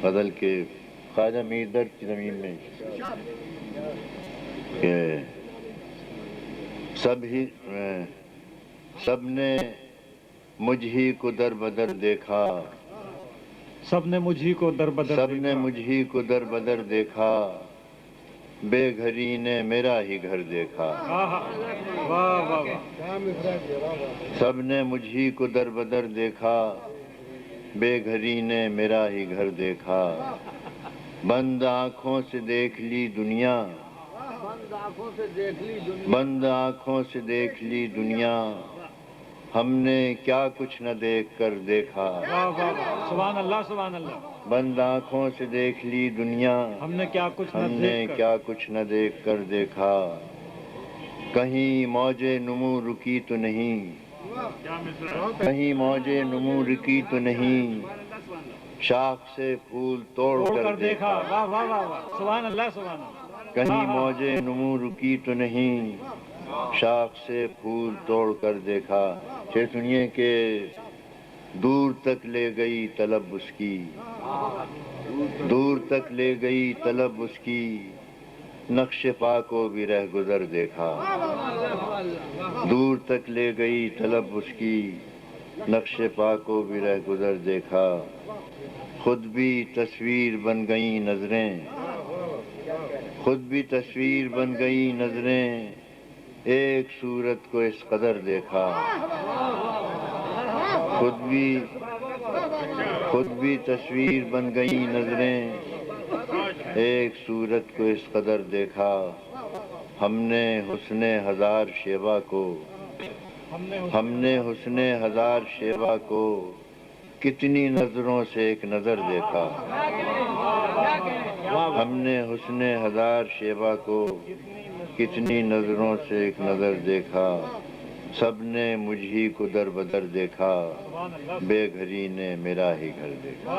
غزل کے خواجہ میر درد کی زمین میں کہ سب نے مجھ ہی کو در بدر دیکھا، سب نے مجھ ہی کو در بدر سب نے مجھ ہی کو در بدر دیکھا، بے گھری نے میرا ہی گھر دیکھا۔ واہ واہ واہ، سب نے مجھ ہی کو در بدر دیکھا، بے گھری نے میرا ہی گھر دیکھا۔ بند آنکھوں سے دیکھ لی دنیا، بند آنکھوں سے دیکھ لی دنیا، ہم نے کیا کچھ نہ دیکھ کر دیکھا۔ واہ واہ واہ، سبحان اللہ سبحان اللہ۔ بند آنکھوں سے دیکھ لی دنیا، ہم نے کیا کچھ ہم نہ نے دیکھ کر، کیا کچھ نہ دیکھ کر دیکھا۔ کہیں موج نمو رکی تو نہیں، کہیں موج نمو رکی تو نہیں، شاخ سے پھول توڑ کر دیکھا۔ واہ واہ واہ واہ، سبحان اللہ سبحان اللہ۔ کہیں موج نمو رکی تو نہیں، شاخ سے پھول توڑ کر دیکھا۔ پھر سنیے کہ دور تک لے گئی طلب اس کی، دور تک لے گئی طلب اس کی، نقش پا کو بھی رہ گزر دیکھا۔ دور تک لے گئی طلب اس کی، نقش پا کو بھی رہ گزر دیکھا۔ خود بھی تصویر بن گئی نظریں، خود بھی تصویر بن گئی نظریں، ایک صورت کو اس قدر دیکھا۔ خود بھی تصویر بن گئی نظریں، ایک صورت کو اس قدر دیکھا۔ ہم نے حسن ہزار شیوا کو، ہم نے حسن ہزار شیوا کو، کتنی نظروں سے ایک نظر دیکھا۔ ہم نے حسن ہزار شیوا کو، کتنی نظروں سے ایک نظر دیکھا۔ سب نے مجھ ہی کو در بدر دیکھا، بے گھری نے میرا ہی گھر دیکھا۔